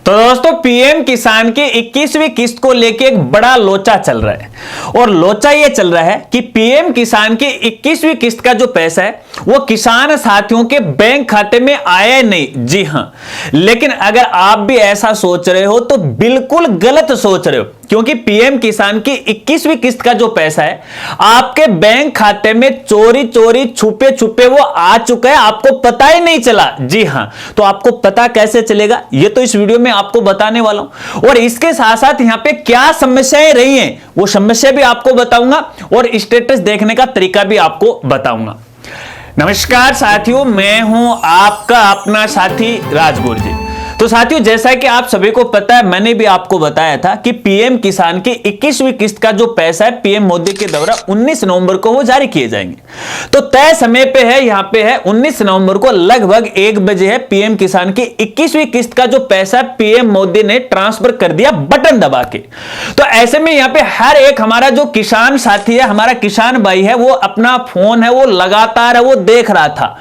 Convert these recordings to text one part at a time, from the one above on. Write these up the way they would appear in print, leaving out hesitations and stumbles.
तो दोस्तों पीएम किसान की 21वीं किस्त को लेके एक बड़ा लोचा चल रहा है और लोचा ये चल रहा है कि पीएम किसान की 21वीं किस्त का जो पैसा है वो किसान साथियों के बैंक खाते में आया नहीं। जी हां, लेकिन अगर आप भी ऐसा सोच रहे हो तो बिल्कुल गलत सोच रहे हो, क्योंकि पीएम किसान की 21वीं किस्त का जो पैसा है आपके बैंक खाते में चोरी चोरी छुपे छुपे वो आ चुका है, आपको पता ही नहीं चला। जी हां, तो आपको पता कैसे चलेगा ये तो इस वीडियो में आपको बताने वाला हूं, और इसके साथ साथ यहां पे क्या समस्याएं रही हैं वो समस्या भी आपको बताऊंगा और स्टेटस देखने का तरीका भी आपको बताऊंगा। नमस्कार साथियों, मैं हूं आपका अपना साथी राजगुरु जी। तो साथियों, जैसा कि आप सभी को पता है, मैंने भी आपको बताया था कि पीएम किसान की 21वीं किस्त का जो पैसा है पीएम मोदी के द्वारा 19 नवंबर को वो जारी किए जाएंगे। तो तय समय पे है, यहां पे है 19 नवंबर को लगभग 1 बजे है पीएम किसान की 21वीं किस्त का जो पैसा पीएम मोदी ने ट्रांसफर कर दिया बटन दबा के। तो ऐसे में यहां पे हर एक हमारा जो किसान साथी है, हमारा किसान भाई है, वो अपना फोन है वो लगातार है वो देख रहा था,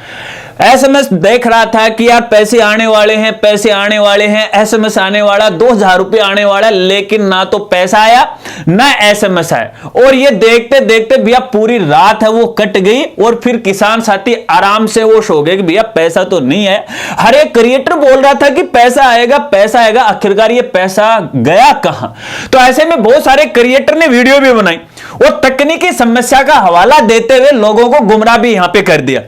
एसएमएस देख रहा था कि यार पैसे आने वाले हैं, पैसे आने वाले हैं, एसएमएस आने वाला, 2000 रुपये आने वाला, लेकिन ना तो पैसा आया ना एसएमएस आया। और ये देखते देखते भैया पूरी रात है वो कट गई और फिर किसान साथी आराम से वो सो गए कि भैया पैसा तो नहीं है। हर एक क्रिएटर बोल रहा था कि पैसा आएगा पैसा आएगा, आखिरकार ये पैसा गया कहां। तो ऐसे में बहुत सारे क्रिएटर ने वीडियो भी बनाई और तकनीकी समस्या का हवाला देते हुए लोगों को गुमराह भी यहां पे कर दिया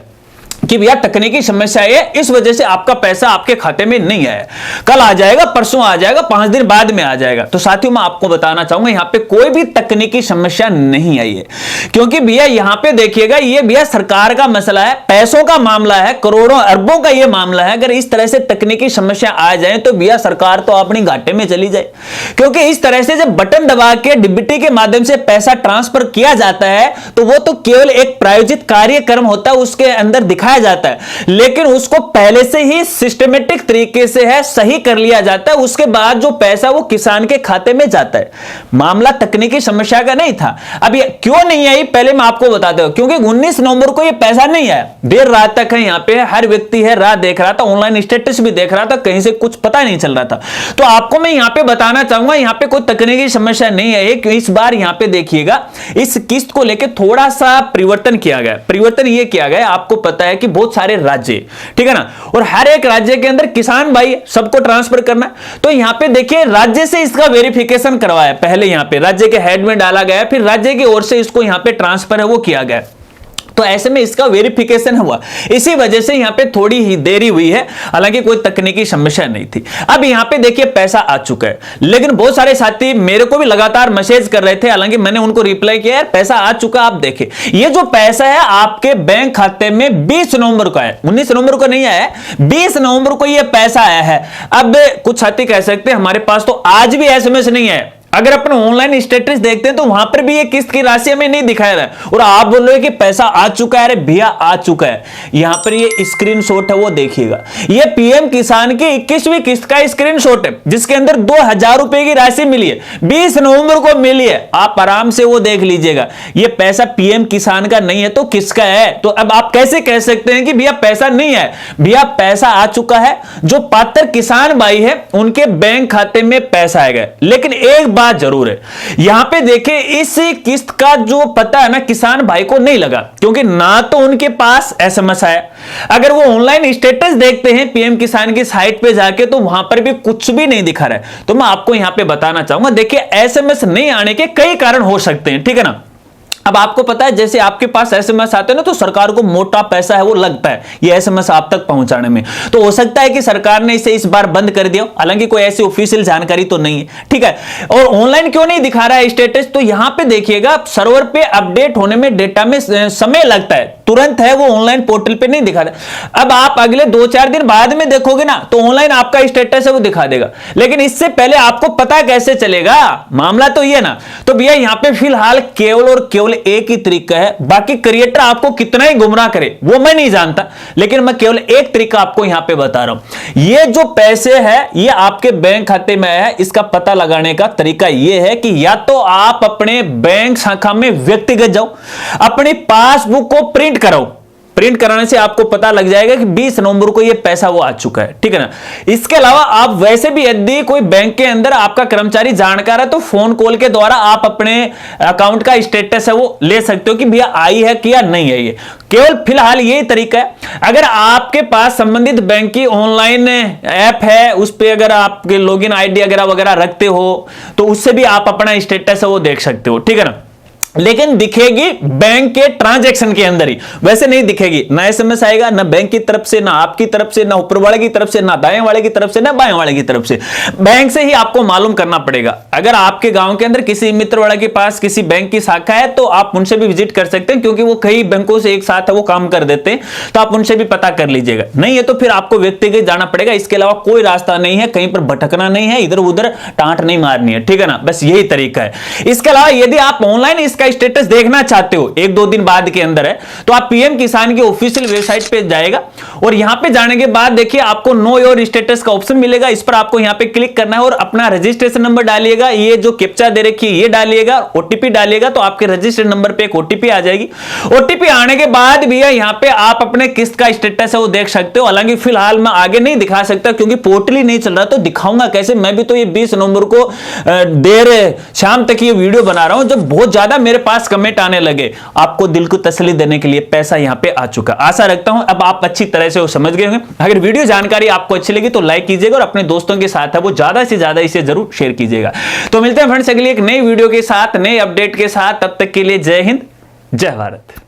कि भैया तकनीकी समस्या है, इस वजह से आपका पैसा आपके खाते में नहीं आया, कल आ जाएगा, परसों आ जाएगा, 5 दिन बाद में आ जाएगा। तो साथियों मैं आपको बताना चाहूंगा यहां पे कोई भी तकनीकी समस्या नहीं आई है, क्योंकि भैया यहां पे देखिएगा ये भैया सरकार का मसला है, पैसों का मामला है, करोड़ों अरबों का ये मामला है। अगर इस तरह से तकनीकी समस्या आ जाए तो भैया सरकार तो अपनी घाटे में चली जाए, क्योंकि इस तरह से जब बटन दबा के डीबीटी के माध्यम से पैसा ट्रांसफर किया जाता है तो वो तो केवल एक प्रायोजित कार्यक्रम होता है, उसके अंदर दिखाया जाता है, लेकिन उसको पहले से ही सिस्टमेटिक तरीके से है सही कर लिया जाता है, उसके बाद जो पैसा वो किसान के खाते में जाता है। मामला तकनीकी समस्या का नहीं था। अब ये क्यों नहीं आई पहले मैं आपको बताता हूं, क्योंकि 19 नवंबर को ये पैसा नहीं आया, देर रात तक है, यहां पे हर व्यक्ति है रात देख रहा था, ऑनलाइन स्टेटस भी देख रहा था, कहीं से कुछ पता नहीं चल रहा था। तो आपको मैं यहां पे बताना चाहूंगा यहां पे कोई तकनीकी समस्या नहीं है, क्योंकि इस बार यहां पे देखिएगा इस किस्त को लेकर थोड़ा सा परिवर्तन किया गया। परिवर्तन ये किया गया, आपको पता है कि बहुत सारे राज्य, ठीक है ना, और हर एक राज्य के अंदर किसान भाई सबको ट्रांसफर करना है। तो यहां पे देखिए राज्य से इसका वेरिफिकेशन करवाया, पहले यहां पे राज्य के हेड में डाला गया, फिर राज्य की ओर से इसको यहां पे ट्रांसफर है वो किया गया। तो ऐसे में इसका वेरिफिकेशन हुआ, इसी वजह से यहां पे थोड़ी ही देरी हुई है, हालांकि कोई तकनीकी समस्या नहीं थी। अब यहां पे देखिए पैसा आ चुका है, लेकिन बहुत सारे साथी मेरे को भी लगातार मैसेज कर रहे थे, हालांकि मैंने उनको रिप्लाई किया यार पैसा आ चुका। आप देखें ये जो पैसा है आपके बैंक खाते में 20 नवंबर को है, 19 नवंबर को नहीं आया है, 20 नवंबर को ये पैसा आया है। अब कुछ साथी कह सकते हैं हमारे पास तो आज भी एसएमएस नहीं है, अगर अपन ऑनलाइन स्टेटस देखते हैं तो वहां पर भी ये किस्त की राशि हमें नहीं दिखाया रहा है, और आप बोल रहे हो कि पैसा आ चुका है। अरे भैया आ चुका है, यहां पर ये स्क्रीनशॉट है वो देखिएगा, ये पीएम किसान की 21वीं किस्त का स्क्रीनशॉट है जिसके अंदर 2000 रुपए की राशि मिली है, 20 नवंबर को मिली है। आप आराम से वो देख लीजिएगा, ये पैसा पीएम किसान का नहीं है तो किसका है। तो अब आप कैसे कह सकते हैं कि भैया पैसा नहीं है? भैया पैसा आ चुका है, जो पात्र किसान भाई है उनके बैंक खाते में पैसा आएगा। लेकिन एक बात जरूर है, यहां पे देखिए इस किस्त का जो पता है ना किसान भाई को नहीं लगा, क्योंकि ना तो उनके पास एसएमएस आया। अगर वो ऑनलाइन स्टेटस देखते हैं पीएम किसान की साइट पे जाके तो वहां पर भी कुछ भी नहीं दिखा रहा है। तो मैं आपको यहां पे बताना चाहूंगा, देखिए एसएमएस नहीं आने के कई कारण हो सकते हैं, ठीक है ना। अब आपको पता है जैसे आपके पास एसएमएस आते हैं ना तो सरकार को मोटा पैसा है वो लगता है ये एसएमएस आप तक पहुंचाने में। तो हो सकता है कि सरकार ने इसे इस बार बंद कर दिया, हालांकि कोई ऐसी ऑफिशियल जानकारी तो नहीं है, ठीक है। और ऑनलाइन क्यों नहीं दिखा रहा है स्टेटस, तो यहां पे देखिएगा सर्वर पे अपडेट होने में डेटा में समय लगता है, तुरंत है वो ऑनलाइन पोर्टल पे नहीं दिखा रहा। अब आप अगले 2-4 दिन बाद में देखोगे ना तो ऑनलाइन आपका स्टेटस है वो दिखा देगा, लेकिन इससे पहले आपको पता कैसे चलेगा? मामला तो ये ना। तो भैया यहां पे फिलहाल केवल और केवल एक ही तरीका है, बाकी क्रिएटर आपको कितना ही गुमराह करे वो मैं नहीं जानता, लेकिन मैं केवल एक तरीका आपको यहां पे बता रहा हूं। ये जो पैसे है ये आपके बैंक खाते में है, इसका पता लगाने का तरीका ये है कि या तो आप अपने बैंक शाखा में व्यक्तिगत जाओ, अपनी पासबुक को प्रिंट कराओ, प्रिंट कराने से आपको पता लग जाएगा कि 20 नवंबर को ये पैसा वो आ चुका है, ठीक है ना। इसके अलावा आप वैसे भी यदि कोई बैंक के अंदर आपका कर्मचारी जानकार है तो फोन कॉल के द्वारा आप अपने अकाउंट का स्टेटस है वो ले सकते हो कि भैया आई है कि या नहीं है। ये केवल फिलहाल यही तरीका है। अगर आपके पास संबंधित बैंक की ऑनलाइन ऐप है, उस पर अगर आपके लॉगिन आईडी वगैरह रखते हो तो उससे भी आप अपना स्टेटस है वो देख सकते हो, ठीक है ना। लेकिन दिखेगी बैंक के ट्रांजैक्शन के अंदर ही, वैसे नहीं दिखेगी। ना एसएमएस आएगा, ना बैंक की तरफ से, ना आपकी तरफ से, ना ऊपर वाले की तरफ से, ना दाएं वाले की तरफ से, ना बाएं वाले की तरफ से। बैंक से ही आपको मालूम करना पड़ेगा। अगर आपके गांव के अंदर किसी मित्र वाले के पास किसी बैंक की शाखा है तो आप उनसे भी विजिट कर सकते हैं, क्योंकि वो कई बैंकों से एक साथ वो काम कर देते हैं, तो आप उनसे भी पता कर लीजिएगा। नहीं है तो फिर आपको व्यक्तिगत जाना पड़ेगा। इसके अलावा कोई रास्ता नहीं है, कहीं पर भटकना नहीं है, इधर उधर टांट नहीं मारनी है, ठीक है ना। बस यही तरीका है। इसके अलावा यदि आप ऑनलाइन इसका स्टेटस देखना चाहते हो 1-2 दिन बाद के अंदर है, तो आप पीएम किसान की ऑफिशियल वेबसाइट पे जाएगा और यहां पे जाने के बाद देखिए आपको नो योर स्टेटस का ऑप्शन मिलेगा। इस पर आपको यहां पे क्लिक करना है और अपना रजिस्ट्रेशन नंबर डालिएगा, ये जो कैप्चा दे रखी है ये डालिएगा, ओटीपी डालिएगा, तो आपके रजिस्टर्ड नंबर पे एक ओटीपी आ जाएगी। ओटीपी आने के बाद भी यहां पे आप अपने किस्त का स्टेटस है वो देख सकते हो। हालांकि फिलहाल मैं आगे नहीं दिखा सकता क्योंकि पोर्टल ही नहीं चल रहा, तो दिखाऊंगा कैसे। मैं भी तो ये 20 नवंबर को देर शाम तक ये वीडियो बना रहा हूं, जब बहुत ज्यादा मेरे पास कमेंट आने लगे। आपको दिल को तसल्ली देने के लिए पैसा यहां पे आ चुका। आशा रखता हूं अब आप अच्छी तरह से वो समझ गए होंगे। अगर वीडियो जानकारी आपको अच्छी लगी तो लाइक कीजिएगा और अपने दोस्तों के साथ है वो ज्यादा से ज्यादा इसे जरूर शेयर कीजिएगा। तो मिलते हैं फ्रेंड्स अगली एक नई वीडियो के साथ, नए अपडेट के साथ। तब तक के लिए जय हिंद, जय भारत।